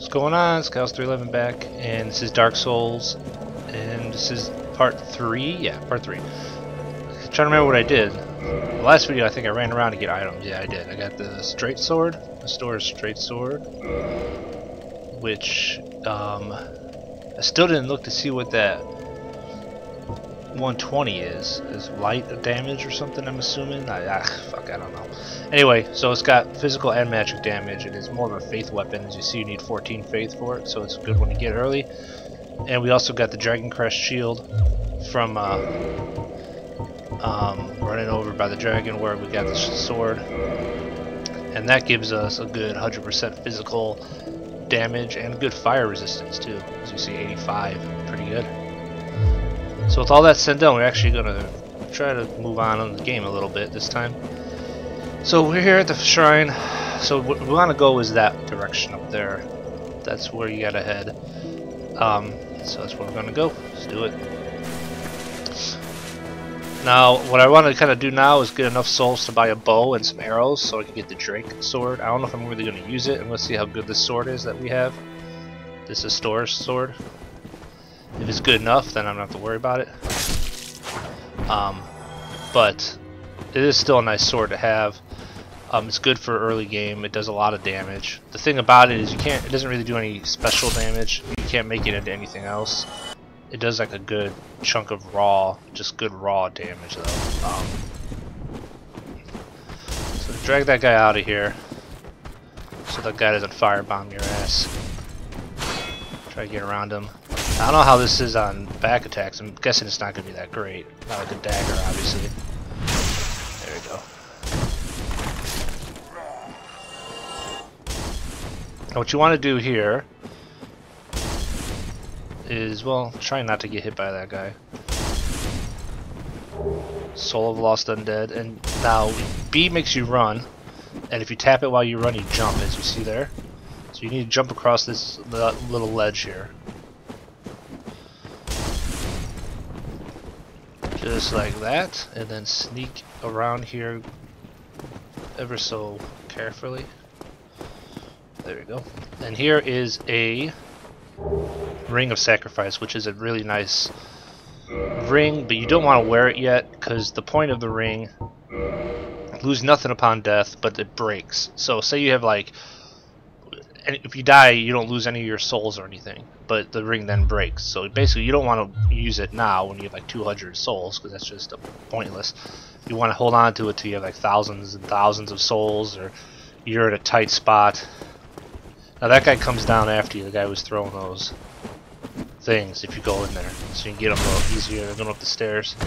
What's going on? It's Chaos311 back, and this is Dark Souls, and this is part 3? Yeah, part 3. I'm trying to remember what I did. The last video I think I ran around to get items. Yeah, I did. I got the straight sword, the store's straight sword, which, I still didn't look to see what that 120 is. Is light damage or something, I'm assuming? Fuck, I don't know. Anyway, so it's got physical and magic damage. It is more of a faith weapon. As you see, you need 14 faith for it, so it's a good one to get early. And we also got the Dragon Crest shield from running over by the dragon where we got the sword. And that gives us a good 100% physical damage and good fire resistance too. As you see, 85, pretty good. So with all that said done, we're actually going to try to move on in the game a little bit this time. So we're here at the shrine. So what we want to go is that direction up there. That's where you gotta head. So that's where we're going to go. Let's do it. Now, what I want to kind of do now is get enough souls to buy a bow and some arrows so I can get the Drake sword. I don't know if I'm really going to use it, and let's see how good this sword is that we have. This is Stor's sword. If it's good enough, then I don't have to worry about it. But it is still a nice sword to have. It's good for early game. It does a lot of damage. The thing about it is it doesn't really do any special damage. You can't make it into anything else. It does like a good chunk of just good raw damage though. So drag that guy out of here so that guy doesn't firebomb your ass. Try to get around him. I don't know how this is on back attacks. I'm guessing it's not going to be that great. Not like a dagger, obviously. There we go. Now what you want to do here is, well, try not to get hit by that guy. Soul of Lost Undead. And now B makes you run, and if you tap it while you run, you jump, as you see there. So you need to jump across this little ledge here. Just like that, and then sneak around here ever so carefully. There we go. And here is a Ring of Sacrifice, which is a really nice ring, but you don't want to wear it yet, because the point of the ring, lose nothing upon death, but it breaks. So say you have like, if you die, you don't lose any of your souls or anything, but the ring then breaks. So basically, you don't want to use it now when you have like 200 souls, because that's just pointless. You want to hold on to it till you have like thousands and thousands of souls, or you're at a tight spot. Now that guy comes down after you, the guy who was throwing those things, if you go in there. So you can get them a little easier than going up the stairs.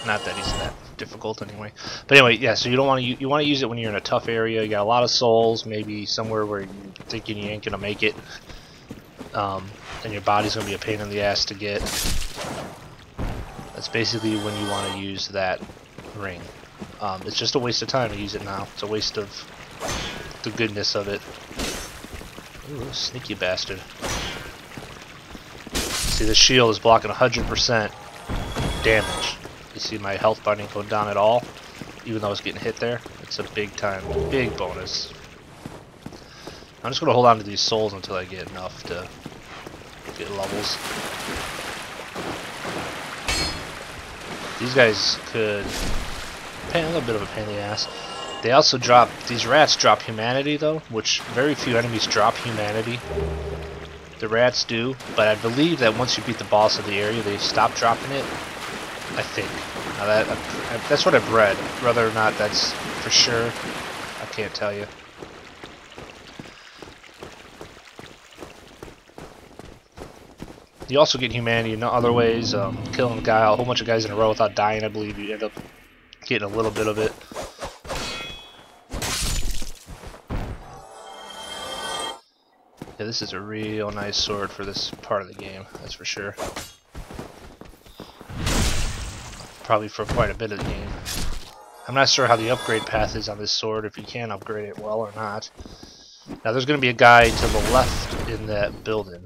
Not that easy, that difficult anyway. But anyway, yeah, so you don't want to you want to use it when you're in a tough area. You got a lot of souls, maybe somewhere where you're thinking you ain't gonna make it, and your body's gonna be a pain in the ass to get. That's basically when you want to use that ring. It's just a waste of time to use it now. It's a waste of the goodness of it. Ooh, sneaky bastard. See, the shield is blocking 100% damage. You see my health bar didn't go down at all, even though I was getting hit there. It's a big bonus. I'm just going to hold on to these souls until I get enough to get levels. These guys could pain a little bit of a pain in the ass. They also drop, these rats drop humanity though, which very few enemies drop humanity. The rats do, but I believe that once you beat the boss of the area, they stop dropping it. I think. Now that's what I've read. Whether or not that's for sure, I can't tell you. You also get humanity in other ways. Killing a guy, a whole bunch of guys in a row without dying, I believe you end up getting a little bit of it. Yeah, this is a real nice sword for this part of the game, that's for sure. Probably for quite a bit of the game. I'm not sure how the upgrade path is on this sword, if you can upgrade it well or not. Now there's going to be a guy to the left in that building.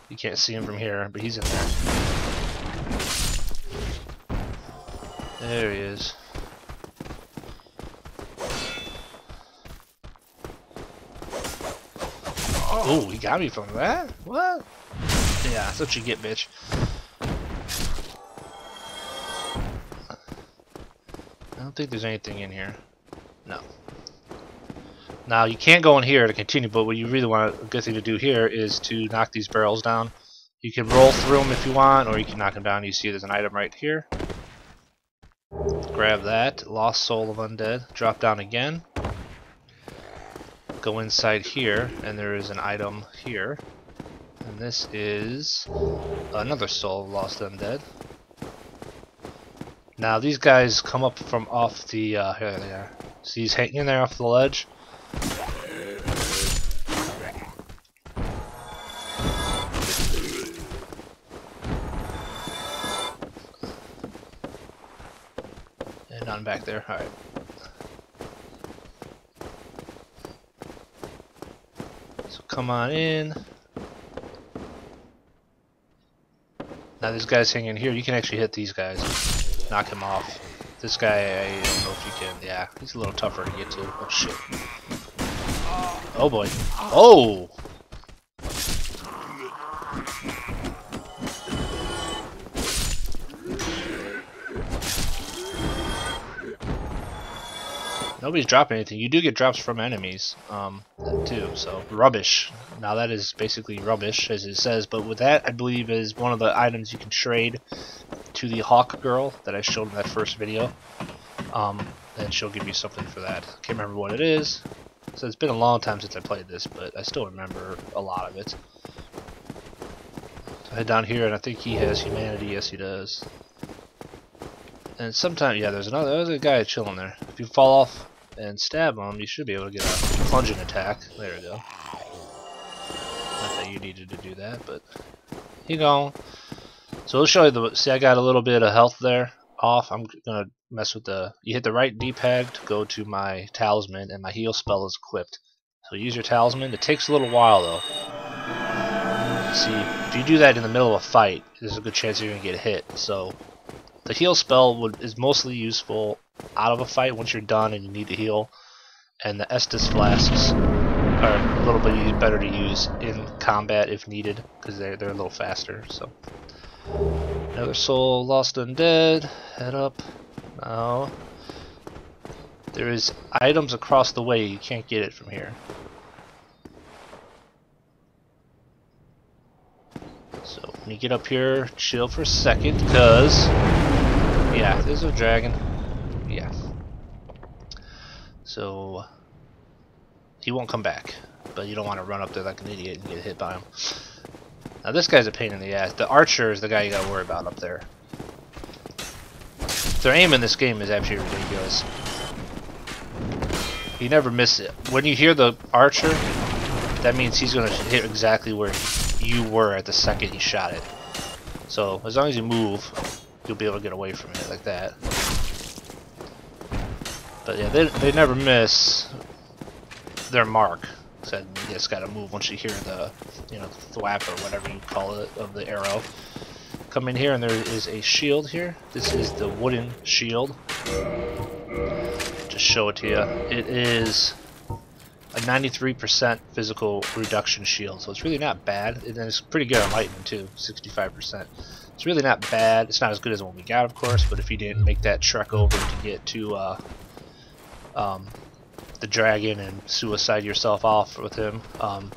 You can't see him from here, but he's in there. There he is. Oh, he got me from that? What? Yeah, that's what you get, bitch. I don't think there's anything in here. No. Now, you can't go in here to continue, but what you really want, a good thing to do here is to knock these barrels down. You can roll through them if you want, or you can knock them down. You see there's an item right here. Grab that. Lost Soul of Undead. Drop down again. Go inside here, and there is an item here. And this is another Soul of Lost Undead. Now these guys come up from off the, here they are. See, he's hanging there off the ledge. And none back there, alright. So come on in. Now this guy's hanging here, you can actually hit these guys. Knock him off. This guy, I don't know if you can. Yeah, he's a little tougher to get to. Oh shit. Oh boy. Oh! Nobody's dropping anything. You do get drops from enemies, too, so rubbish. Now that is basically rubbish, as it says, but with that, I believe is one of the items you can trade to the Hawk Girl that I showed in that first video. And she'll give you something for that. Can't remember what it is. So it's been a long time since I played this, but I still remember a lot of it. So I head down here, and I think he has humanity. Yes, he does. And sometimes, yeah, there's a guy chilling there. If you fall off and stab him, you should be able to get a plunging attack. There we go. Not that you needed to do that, but you go. So we'll show you the. See, I got a little bit of health there off. I'm gonna mess with the. You hit the right D-pad to go to my talisman, and my heal spell is equipped. So use your talisman. It takes a little while though. See, if you do that in the middle of a fight, there's a good chance you're gonna get hit. So the heal spell is mostly useful out of a fight once you're done and you need to heal, and the Estus flasks are a little bit better to use in combat if needed because they're a little faster. So another soul lost undead. Head up. Now there is items across the way. You can't get it from here. So when you get up here, chill for a second, because yeah, there's a dragon. Yeah. So he won't come back, but you don't want to run up there like an idiot and get hit by him. Now this guy's a pain in the ass. The archer is the guy you gotta worry about up there. Their aim in this game is absolutely ridiculous. You never miss it. When you hear the archer, that means he's gonna hit exactly where you were at the second you shot it. So as long as you move, you'll be able to get away from it like that. But yeah, they never miss their mark. So you just gotta move once you hear the, you know, the thwap or whatever you call it of the arrow. Come in here and there is a shield here. This is the wooden shield. Just show it to you. It is a 93% physical reduction shield, so it's really not bad. And it's pretty good on lightning too, 65%. It's really not bad. It's not as good as the one we got, of course, but if you didn't make that trek over to get to the dragon and suicide yourself off with him,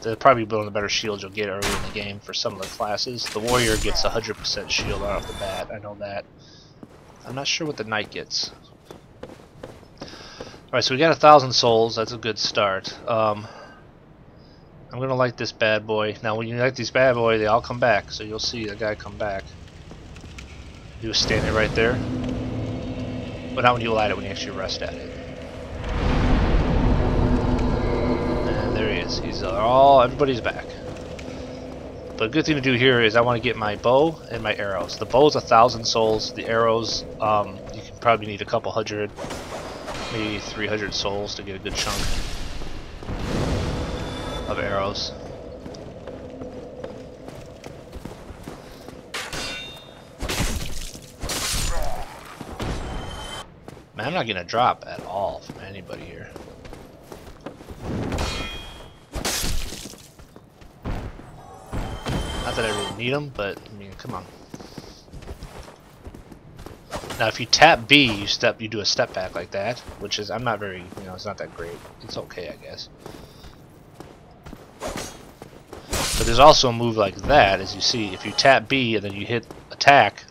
they'll probably be one of the better shields you'll get early in the game for some of the classes. The warrior gets 100% shield right off the bat. I know that. I'm not sure what the knight gets. Alright, so we got 1,000 souls. That's a good start. I'm gonna light this bad boy. Now, when you light these bad boy, they all come back. So you'll see the guy come back. He was standing right there, but not when you light it. When you actually rest at it. And there he is. He's everybody's back. But a good thing to do here is I want to get my bow and my arrows. The bow's 1,000 souls. The arrows, you can probably need a couple hundred. Maybe 300 souls to get a good chunk of arrows. Man, I'm not getting a drop at all from anybody here. Not that I really need them, but I mean, come on. Now, if you tap B, you do a step back like that, which is I'm not very, you know, it's not that great. It's okay, I guess. But there's also a move like that, as you see. If you tap B and then you hit attack,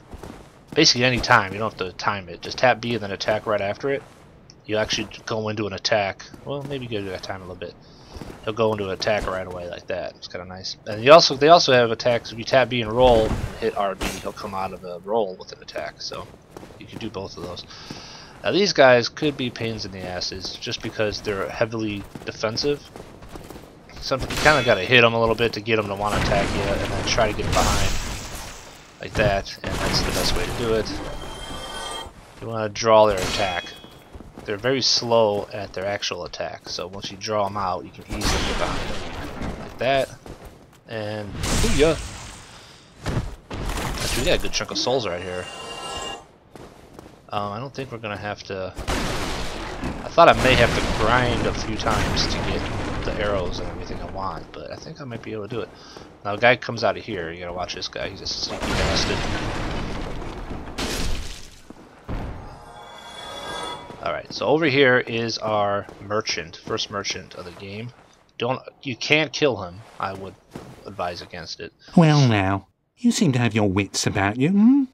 basically any time, you don't have to time it. Just tap B and then attack right after it. You actually go into an attack. Well, maybe you gotta time a little bit. He'll go into an attack right away like that. It's kind of nice. And they also have attacks. If you tap B and roll, and hit RB, he'll come out of a roll with an attack. So you can do both of those. Now these guys could be pains in the asses just because they're heavily defensive. You kind of got to hit them a little bit to get them to want to attack you, and then try to get behind like that. And that's the best way to do it. You want to draw their attack. They're very slow at their actual attack, so once you draw them out, you can easily get behind them like that. And booyah! Actually, we got a good chunk of souls right here. I don't think we're gonna have to. I thought I may have to grind a few times to get the arrows and everything I want, but I think I might be able to do it. Now, a guy comes out of here. You gotta watch this guy. He's a sneaky bastard. Alright, so over here is our merchant, first merchant of the game. You can't kill him. I would advise against it. Well now, you seem to have your wits about you, hmm?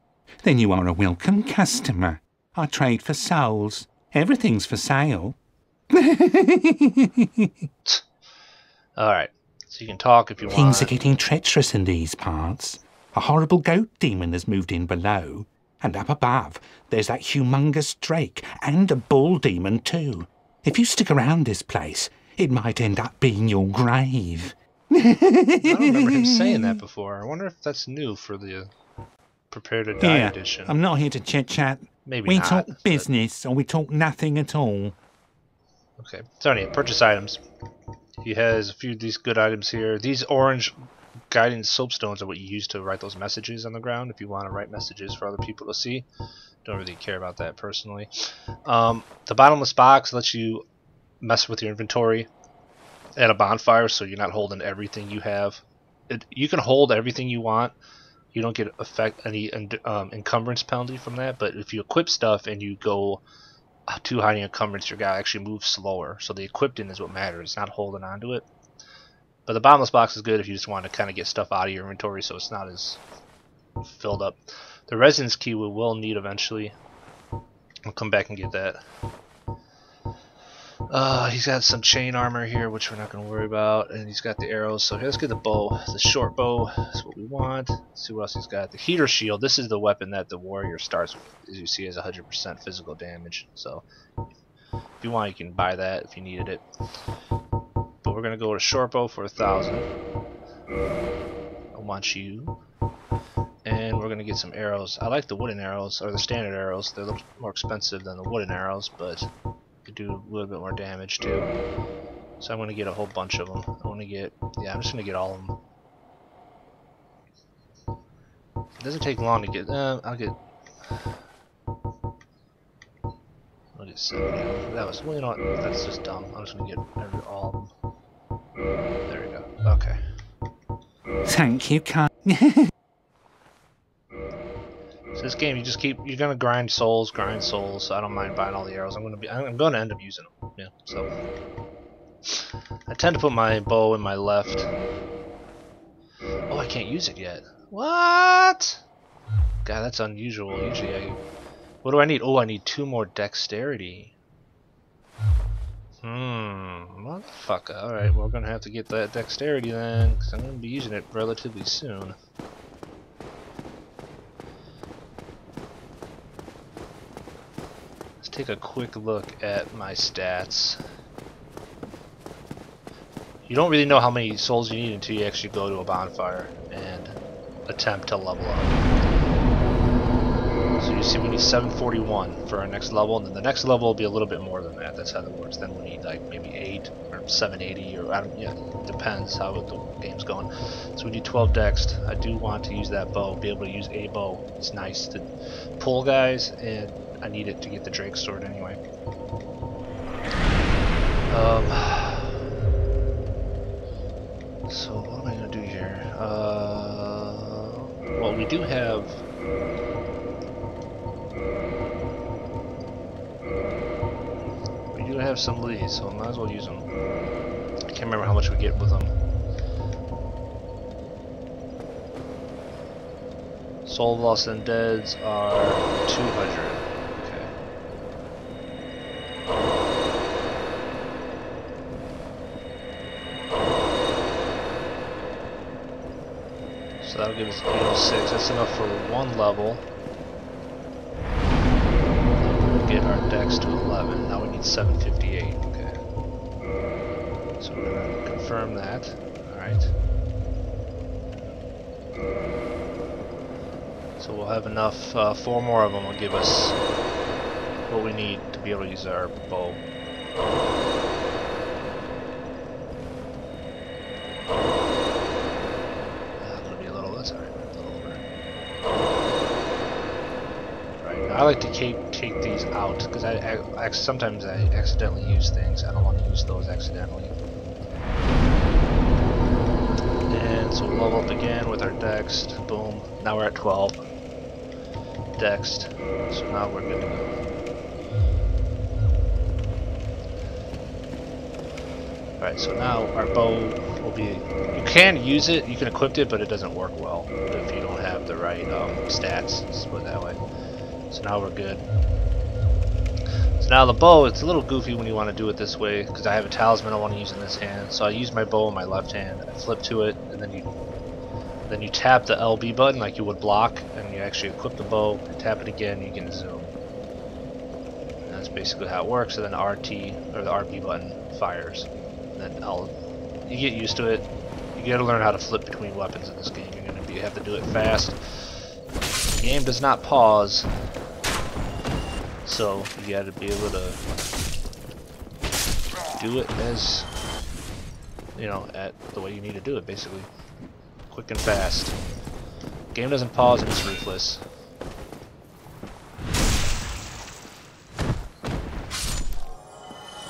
Then you are a welcome customer. I trade for souls. Everything's for sale. Alright, so you can talk if you want. Things are getting treacherous in these parts. A horrible goat demon has moved in below. And up above, there's that humongous drake, and a bull demon too. If you stick around this place, it might end up being your grave. I don't remember him saying that before. I wonder if that's new for the Prepare to Die edition. I'm not here to chit-chat. Maybe we not, talk but... business, or we talk nothing at all. Okay, so anyway, purchase items. He has a few of these good items here. These orange guidance soapstones are what you use to write those messages on the ground if you want to write messages for other people to see. Don't really care about that personally. The bottomless box lets you mess with your inventory at a bonfire, so you're not holding everything you have. You can hold everything you want. You don't get any encumbrance penalty from that, but if you equip stuff and you go too high in encumbrance, your guy actually moves slower. So the equipping is what matters, not holding on to it. But the bottomless box is good if you just want to kind of get stuff out of your inventory so it's not as filled up. The residence key we will need eventually. I'll come back and get that. He's got some chain armor here, which we're not going to worry about. And he's got the arrows. So let's get the bow. The short bow is what we want. Let's see what else he's got. The heater shield. This is the weapon that the warrior starts with. As you see, has 100% physical damage. So if you want, you can buy that if you needed it. But we're going to go to short bow for 1,000. I want you. And we're going to get some arrows. I like the wooden arrows, or the standard arrows. They're a little more expensive than the wooden arrows, but they do a little bit more damage too. So I'm going to get a whole bunch of them. I want to get, yeah, I'm just going to get all of them. It doesn't take long to get, I'll get 70. That was, well, you know what, that's just dumb. I'm just going to get all of them. There we go. Okay. Thank you, Kai. So this game, you're gonna grind souls. So I don't mind buying all the arrows. I'm gonna end up using them. Yeah. So I tend to put my bow in my left. Oh, I can't use it yet. What? God, that's unusual. Usually, what do I need? Oh, I need 2 more dexterity. Motherfucker. All right, well, we're gonna have to get that dexterity then, because I'm gonna be using it relatively soon. Take a quick look at my stats. You don't really know how many souls you need until you actually go to a bonfire and attempt to level up. So you see we need 741 for our next level, and then the next level will be a little bit more than that. That's how that works. Then we need like maybe 8 or 780 or I don't, yeah, it depends how the game's going. So we need 12 dex. I do want to use that bow, be able to use a bow. It's nice to pull guys, and I need it to get the Drake sword anyway. So what am I gonna do here? we do have... We do have some of these, so I might as well use them. I can't remember how much we get with them. Soul of Lost Undeads are 200. Okay. So that'll give us 806. That's enough for one level. We'll get our dex to 11. Now we need 758. Okay. So we're going to confirm that. Alright. So we'll have enough, 4 more of them will give us what we need to be able to use our bow. That'll be a little, that's alright, a little over. Right, I like to take these out, because sometimes I accidentally use things. I don't want to use those accidentally. And so we'll level up again with our dex. Boom. Now we're at 12. Dexed. So now we're good to go. Alright, so now our bow will be... You can use it, you can equip it, but it doesn't work well if you don't have the right stats. Let's put it that way. So now we're good. So now the bow, it's a little goofy when you want to do it this way, because I have a talisman I want to use in this hand. So I use my bow in my left hand, I flip to it, and then you tap the LB button like you would block, and you actually equip the bow, tap it again, you can zoom. And that's basically how it works, and then RT, or the RB button, fires. And then you get used to it. You gotta learn how to flip between weapons in this game. You're gonna have to do it fast. The game does not pause, so you gotta be able to do it as, at the way you need to do it, basically. Quick and fast. Game doesn't pause and it's ruthless.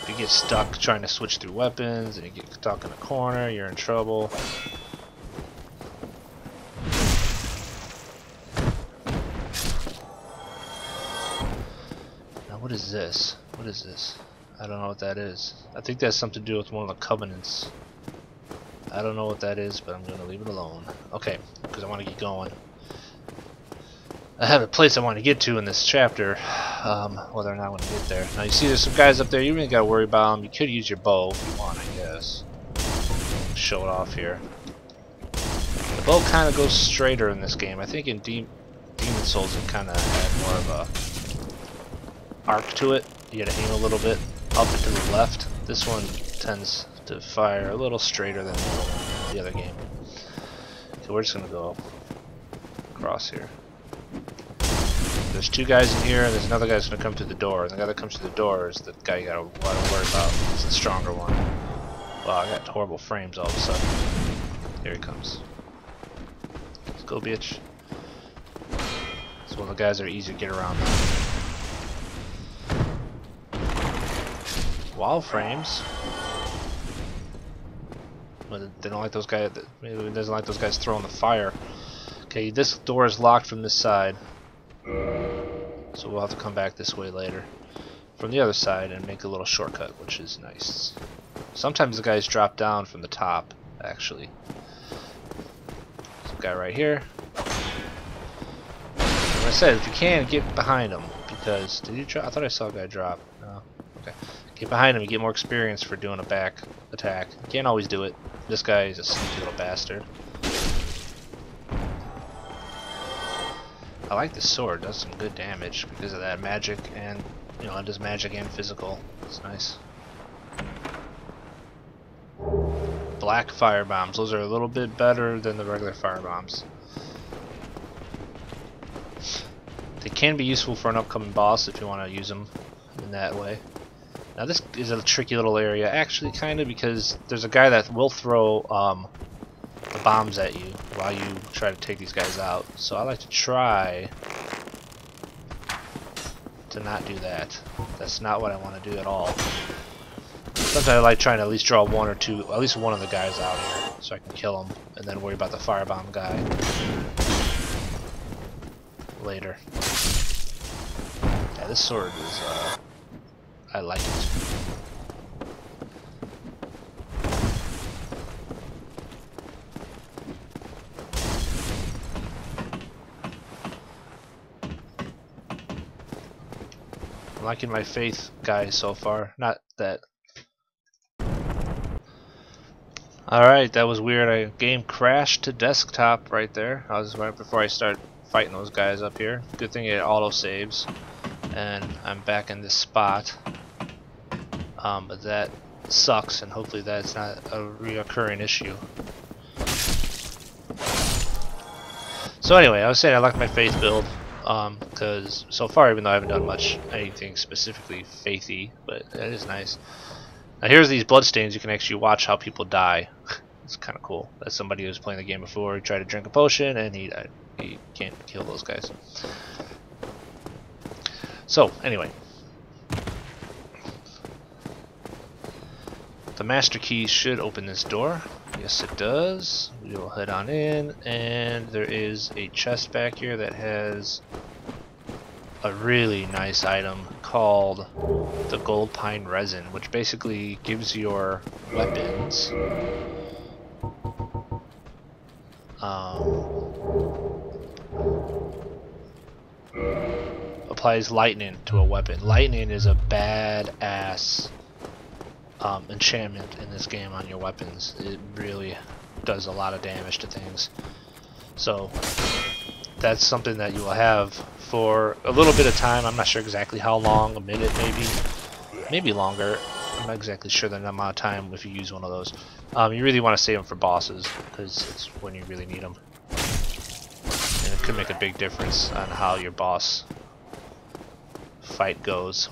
If you get stuck trying to switch through weapons and you get stuck in a corner, you're in trouble. Now what is this? What is this? I don't know what that is. I think that's something to do with one of the covenants. I don't know what that is, but I'm going to leave it alone. Okay, because I want to get going. I have a place I want to get to in this chapter, whether or not I want to get there. Now you see there's some guys up there, you really got to worry about them. You could use your bow if you want, I guess. Show it off here. The bow kind of goes straighter in this game. I think in Demon Souls it kind of had more of a arc to it. You got to aim a little bit up and to the left. This one tends to fire a little straighter than the other game. So we're just gonna go across here. There's 2 guys in here, and there's another guy that's gonna come through the door. And the guy that comes through the door is the guy you gotta worry about. It's the stronger one. Wow, I got horrible frames all of a sudden. Here he comes. Let's go, bitch. It's one of the guys that are easy to get around now. Wall frames. But they don't like those guys. Maybe it doesn't like those guys throwing the fire. Okay, this door is locked from this side, so we'll have to come back this way later from the other side and make a little shortcut, which is nice. Sometimes the guys drop down from the top, actually. Some guy right here. Like I said, if you can, get behind him, because did you drop? I thought I saw a guy drop. No. Okay. Get behind him, you get more experience for doing a back attack. You can't always do it. This guy is a sneaky little bastard. I like this sword, it does some good damage because of that magic, and it does magic and physical. It's nice. Black fire bombs, those are a little bit better than the regular fire bombs. They can be useful for an upcoming boss if you want to use them in that way. Now this is a tricky little area, actually, kind of, because there's a guy that will throw the bombs at you while you try to take these guys out. So I like to try to not do that. That's not what I want to do at all. Sometimes I like trying to at least draw one or two, at least one of the guys out here, so I can kill them, and then worry about the firebomb guy. later. Yeah, this sword is, I like it. I'm liking my faith guy so far. Not that. Alright, that was weird. A game crashed to desktop right there. I was right before I started fighting those guys up here. Good thing it auto saves. And I'm back in this spot. But that sucks, and hopefully that's not a reoccurring issue. So anyway, I was saying I like my faith build. Because so far, even though I haven't done anything specifically faithy, but it is nice. Now here's these bloodstains. You can actually watch how people die. It's kind of cool. That's somebody who was playing the game before. He tried to drink a potion and he died. He can't kill those guys. So anyway, the master key should open this door. Yes, it does. We will head on in, and there is a chest back here that has a really nice item called the gold pine resin, which basically gives your weapons applies lightning to a weapon. Lightning is a badass enchantment in this game on your weapons. It really does a lot of damage to things. So that's something that you will have for a little bit of time. I'm not sure exactly how long, a minute maybe longer. I'm not exactly sure the amount of time if you use one of those. You really want to save them for bosses, because it's when you really need them. And it could make a big difference on how your boss fight goes.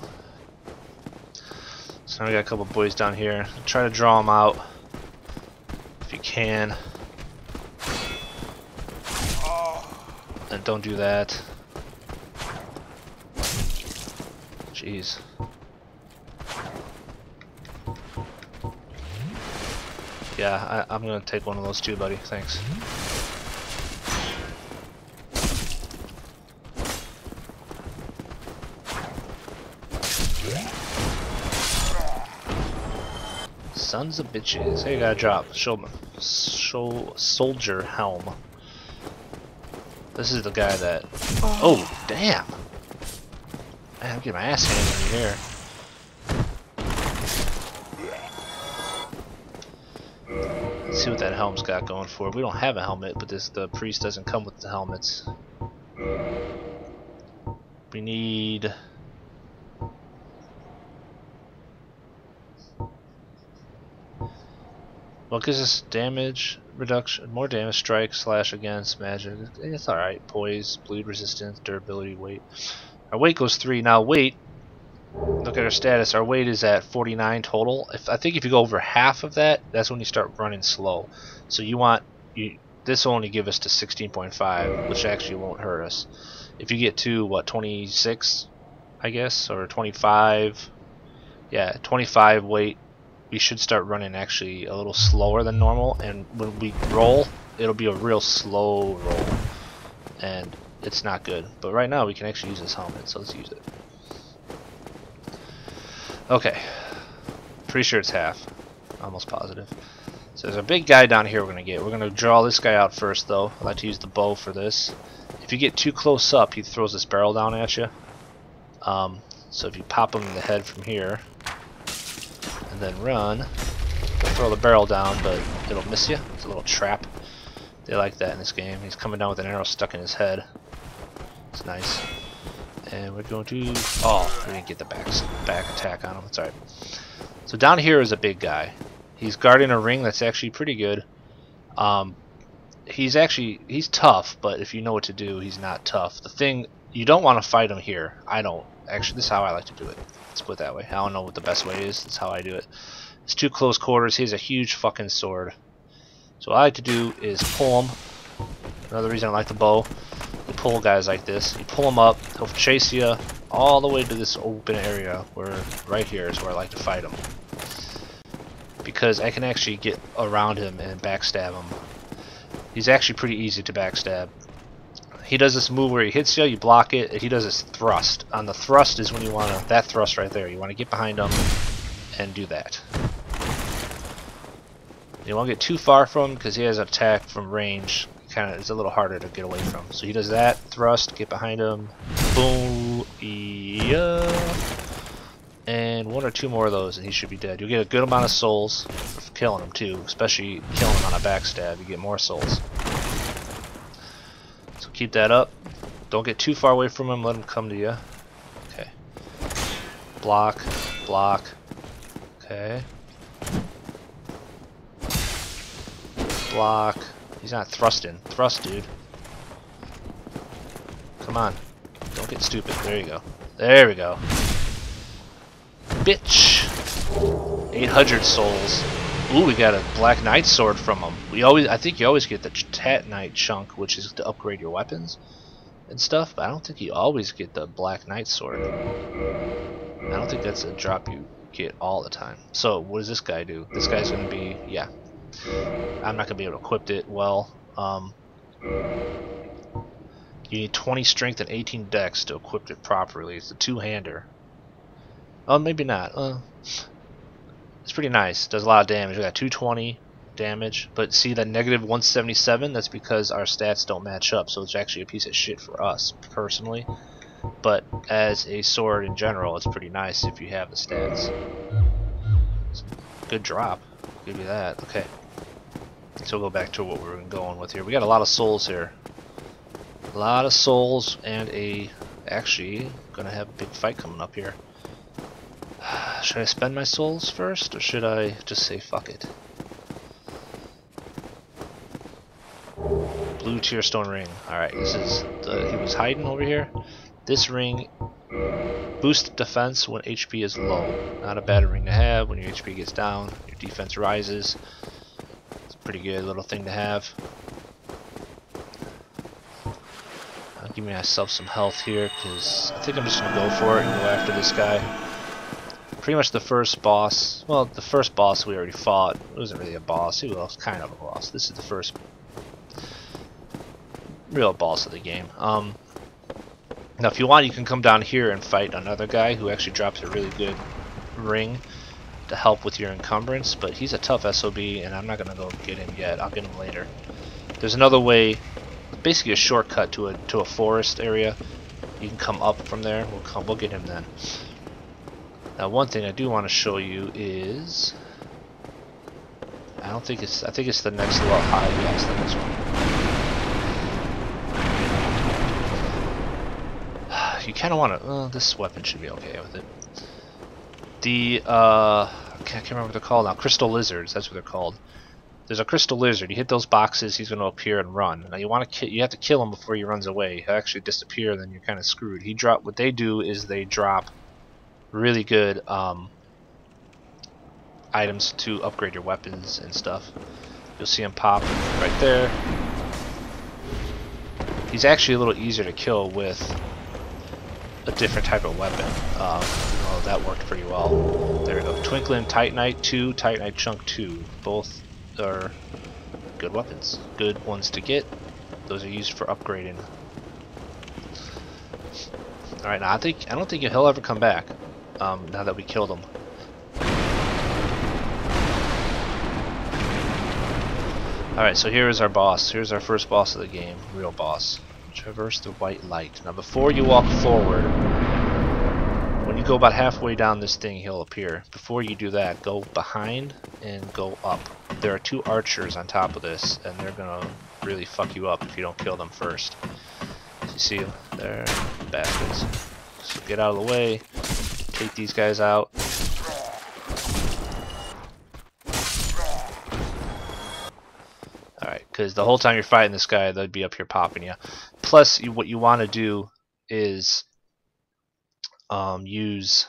So now we got a couple boys down here. Try to draw them out if you can. And don't do that. Jeez. Yeah, I'm gonna take one of those too, buddy. Thanks. Sons of bitches. Hey, you got a drop. Soldier helm. This is the guy that. Oh, damn! Man, I'm getting my ass handed in here. Let's see what that helm's got going for. We don't have a helmet, but the priest doesn't come with the helmets. We need. What gives us damage reduction? More damage, strike, slash against, magic. It's alright. Poise, bleed resistance, durability, weight. Our weight goes 3. Now weight, look at our status. Our weight is at 49 total. I think if you go over half of that, that's when you start running slow. So this will only give us to 16.5, which actually won't hurt us. If you get to what, 26, I guess, or 25, yeah, 25 weight, we should start running actually a little slower than normal, and when we roll, it'll be a real slow roll, and it's not good. But right now we can actually use this helmet, so let's use it. Okay, pretty sure it's half, almost positive. So there's a big guy down here we're gonna get. We're gonna draw this guy out first though. I like to use the bow for this. If you get too close up, he throws this barrel down at you. So if you pop him in the head from here and then run, he'll throw the barrel down, but it'll miss you. It's a little trap. They like that in this game. He's coming down with an arrow stuck in his head. It's nice. And we're going to... oh, we didn't get the back attack on him. It's alright. So down here is a big guy. He's guarding a ring that's actually pretty good. He's tough, but if you know what to do, he's not tough. The thing, you don't want to fight him here. I don't. Actually, this is how I like to do it. Let's put it that way. I don't know what the best way is. That's how I do it. It's too close quarters. He has a huge fucking sword. So what I like to do is pull him. Another reason I like the bow. You pull guys like this. You pull him up. He'll chase you all the way to this open area where right here is where I like to fight him. Because I can actually get around him and backstab him. He's actually pretty easy to backstab. he does this move where he hits you, you block it, and he does this thrust. On the thrust is when you want to, that thrust right there, you want to get behind him and do that. You don't want to get too far from him because he has an attack from range. Kind of, it's a little harder to get away from. So he does that, thrust, get behind him, boom, yeah, and 1 or 2 more of those, and he should be dead. You'll get a good amount of souls for killing him too, especially killing him on a backstab. You get more souls. So keep that up. Don't get too far away from him. Let him come to you. Okay. Block, block. Okay. Block. He's not thrusting. Thrust, dude. Come on. Don't get stupid. There you go. There we go. Bitch. 800 souls. Ooh, we got a Black Knight sword from him. I think you always get the Tat Knight chunk, which is to upgrade your weapons and stuff, but I don't think you always get the Black Knight sword. I don't think that's a drop you get all the time. So, what does this guy do? This guy's going to be, yeah. I'm not going to be able to equip it well. You need 20 strength and 18 dex to equip it properly. It's a two-hander. Oh, maybe not. It's pretty nice. Does a lot of damage. We got 220 damage, but see that negative 177? That's because our stats don't match up, so it's actually a piece of shit for us, personally. But as a sword in general, it's pretty nice if you have the stats. Good drop. Give you that. Okay. So we'll go back to what we're going with here. We got a lot of souls here. A lot of souls and actually, gonna have a big fight coming up here. Should I spend my souls first, or should I just say fuck it? Blue tier stone ring. Alright, this is he was hiding over here. This ring boosts defense when HP is low. Not a bad ring to have. When your HP gets down, your defense rises. It's a pretty good little thing to have. I'll give myself some health here, because I think I'm just going to go for it and go after this guy. Pretty much the first boss. Well, the first boss we already fought. It wasn't really a boss. It was kind of a boss. This is the first real boss of the game. Now, if you want, you can come down here and fight another guy who actually drops a really good ring to help with your encumbrance, but he's a tough SOB, and I'm not going to go get him yet. I'll get him later. There's another way, basically a shortcut to a forest area. You can come up from there. We'll get him then. Now, one thing I do want to show you is, I think it's the next level high. Yeah, it's the next one. You kind of want to. This weapon should be okay with it. The I can't remember what they're called now. Crystal lizards. That's what they're called. There's a crystal lizard. You hit those boxes, he's going to appear and run. Now you have to kill him before he runs away. He'll actually disappear, then you're kind of screwed. What they do is they drop really good items to upgrade your weapons and stuff. You'll see him pop right there. He's actually a little easier to kill with a different type of weapon. Well, that worked pretty well. There we go. Twinkling Titanite 2, Titanite Chunk 2. Both are good weapons. Good ones to get. Those are used for upgrading. Alright, now I don't think he'll ever come back. Now that we killed him. Alright, so here is our boss. Here's our first boss of the game. Real boss. Traverse the white light. Now before you walk forward, when you go about halfway down this thing, he'll appear. Before you do that, go behind and go up. There are 2 archers on top of this, and they're gonna really fuck you up if you don't kill them first. So you see them? They're bastards. So get out of the way. Take these guys out. Alright, because the whole time you're fighting this guy, they'd be up here popping you. Plus, what you want to do is use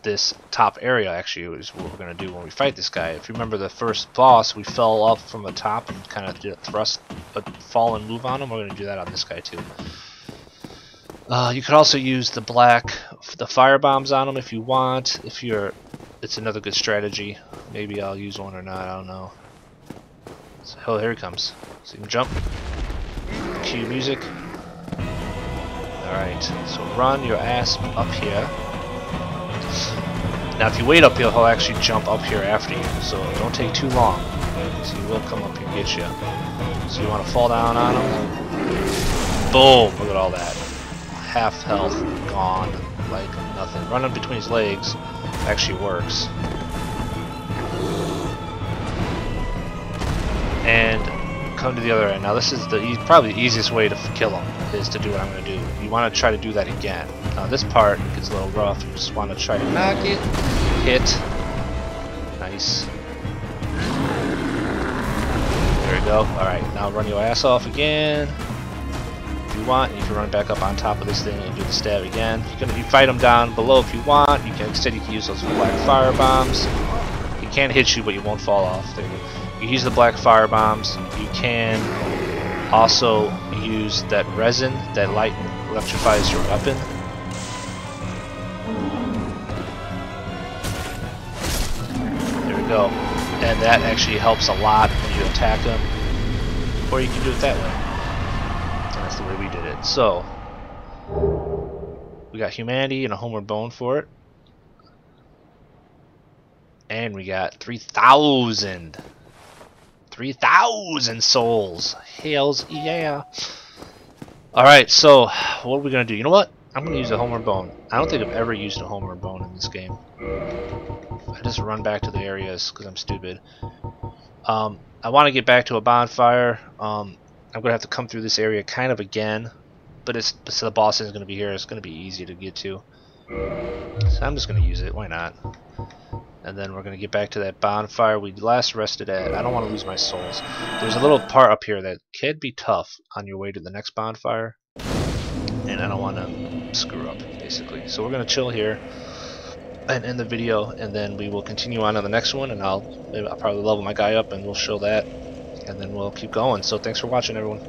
this top area, actually, is what we're going to do when we fight this guy. If you remember the first boss, we fell up from the top and kind of did a thrust, a fall and move on him. We're going to do that on this guy too. You could also use the fire bombs on him if you want. It's another good strategy. Maybe I'll use one or not. I don't know. So, oh, here he comes. So you can jump. cue music. Alright, so run your ass up here. Now if you wait up here, he'll actually jump up here after you, so don't take too long. So he will come up here and get you. So you want to fall down on him. Boom! Look at all that. Half health gone, like nothing. Running between his legs actually works. And come to the other end. Now this is probably the easiest way to kill him, is to do what I'm going to do. You want to try to do that again. Now this part gets a little rough. You just want to try to knock it, hit. Nice. There we go. Alright, now run your ass off again. If you want, you can run back up on top of this thing and do the stab again. You fight him down below if you want. You can instead you can use those black fire bombs. He can't hit you, but you won't fall off. There you go. You use the black fire bombs. You can also use that resin that electrifies your weapon. There we go. And that actually helps a lot when you attack him. Or you can do it that way. And that's the way we did it. So we got humanity and a homeward bone for it. And we got 3,000. 3,000 souls. Hells yeah. Alright, so what are we going to do? You know what? I'm going to use a homeward bone. I don't think I've ever used a homeward bone in this game. I just run back to the areas because I'm stupid. I want to get back to a bonfire. I'm going to have to come through this area kind of again. But so the boss isn't going to be here. It's going to be easy to get to. So I'm just going to use it. Why not? And then we're going to get back to that bonfire we last rested at. I don't want to lose my souls. There's a little part up here that could be tough on your way to the next bonfire. And I don't want to screw up, basically. So we're going to chill here and end the video. And then we will continue on to the next one. And I'll probably level my guy up and we'll show that. And then we'll keep going. So thanks for watching, everyone.